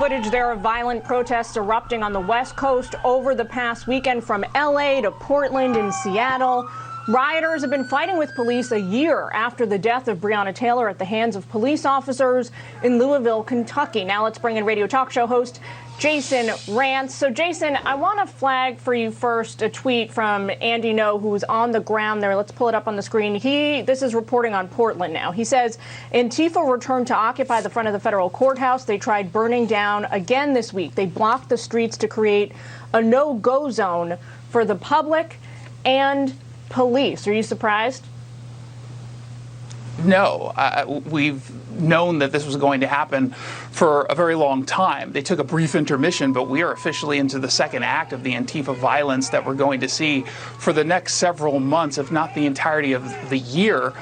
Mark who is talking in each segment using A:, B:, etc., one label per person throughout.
A: Footage there of violent protests erupting on the West Coast over the past weekend from LA to Portland and Seattle. Rioters have been fighting with police a year after the death of Breonna Taylor at the hands of police officers in Louisville, Kentucky. Now let's bring in radio talk show host Jason Rantz. So, Jason, I want to flag for you first a tweet from Andy No, who's on the ground there. Let's pull it up on the screen. This is reporting on Portland now. He says Antifa returned to occupy the front of the federal courthouse. They tried burning down again this week. They blocked the streets to create a no-go zone for the public and police. Are you surprised?
B: No, we've known that this was going to happen for a very long time. They took a brief intermission, but we are officially into the second act of the Antifa violence that we're going to see for the next several months, if not the entirety of the year,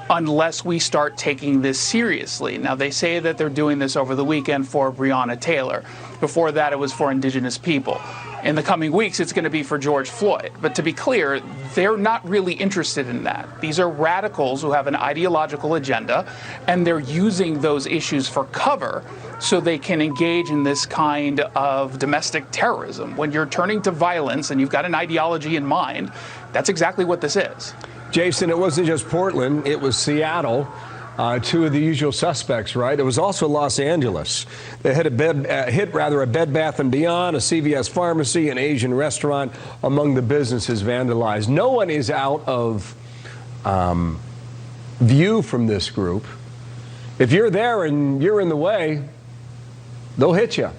B: unless we start taking this seriously. Now, they say that they're doing this over the weekend for Breonna Taylor. Before that, it was for Indigenous people. In the coming weeks, it's going to be for George Floyd. But to be clear, they're not really interested in that. These are radicals who have an ideological agenda, and they're using those issues for cover so they can engage in this kind of domestic terrorism. When you're turning to violence and you've got an ideology in mind, that's exactly what this is.
C: Jason, it wasn't just Portland, it was Seattle. Two of the usual suspects, right? It was also Los Angeles. They hit a Bed Bath & Beyond, a CVS pharmacy, an Asian restaurant among the businesses vandalized. No one is out of view from this group. If you're there and you're in the way, they'll hit you.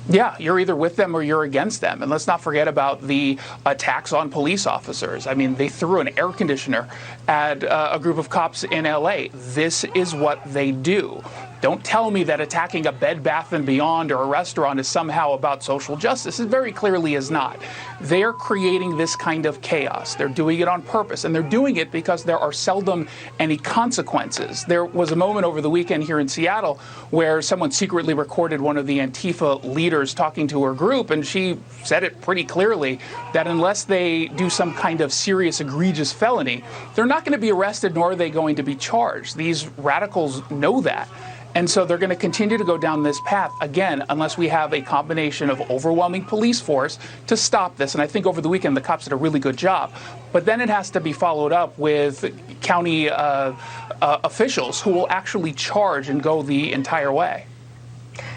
B: Yeah, you're either with them or you're against them. And let's not forget about the attacks on police officers. I mean, they threw an air conditioner at a group of cops in LA. This is what they do. Don't tell me that attacking a Bed Bath & Beyond or a restaurant is somehow about social justice. It very clearly is not. They're creating this kind of chaos. They're doing it on purpose, and they're doing it because there are seldom any consequences. There was a moment over the weekend here in Seattle where someone secretly recorded one of the Antifa leaders talking to her group, and she said it pretty clearly that unless they do some kind of serious, egregious felony, they're not going to be arrested, nor are they going to be charged. These radicals know that. And so they're going to continue to go down this path, again, unless we have a combination of overwhelming police force to stop this. And I think over the weekend, the cops did a really good job. But then it has to be followed up with county officials who will actually charge and go the entire way.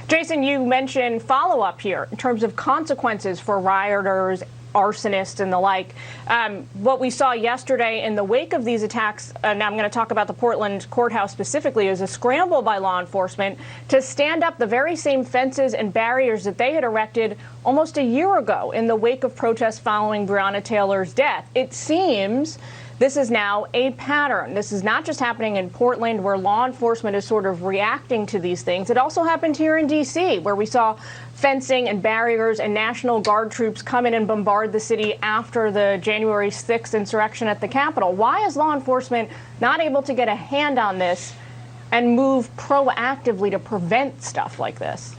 A: Jason, you mentioned follow-up here in terms of consequences for rioters, arsonists and the like. What we saw yesterday in the wake of these attacks, and I'm going to talk about the Portland courthouse specifically, is a scramble by law enforcement to stand up the very same fences and barriers that they had erected almost a year ago in the wake of protests following Breonna Taylor's death. It seems this is now a pattern. This is not just happening in Portland, where law enforcement is sort of reacting to these things. It also happened here in D.C., where we saw fencing and barriers and National Guard troops come in and bombard the city after the January 6th insurrection at the Capitol. Why is law enforcement not able to get a hand on this and move proactively to prevent stuff like this?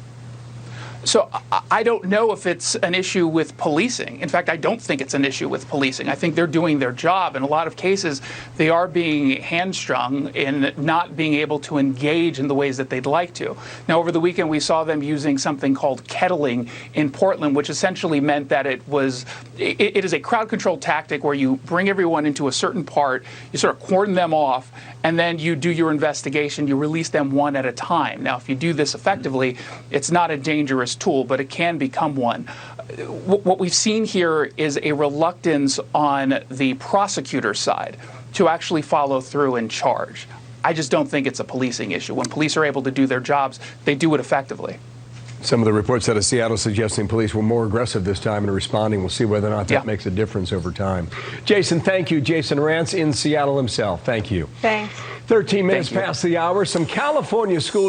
B: So I don't know if it's an issue with policing. In fact, I don't think it's an issue with policing. I think they're doing their job. In a lot of cases, they are being hamstrung in not being able to engage in the ways that they'd like to. Now, over the weekend, we saw them using something called kettling in Portland, which essentially meant that it is a crowd control tactic where you bring everyone into a certain part, you sort of cordon them off, and then you do your investigation. You release them one at a time. Now, if you do this effectively, it's not a dangerous tool, but it can become one. What we've seen here is a reluctance on the prosecutor's side to actually follow through and charge. I just don't think it's a policing issue. When police are able to do their jobs, they do it effectively.
C: Some of the reports out of Seattle suggesting police were more aggressive this time in responding. We'll see whether or not that makes a difference over time. Jason, thank you. Jason Rantz in Seattle himself. Thank you.
A: Thanks.
C: 13 minutes past the hour. Some California school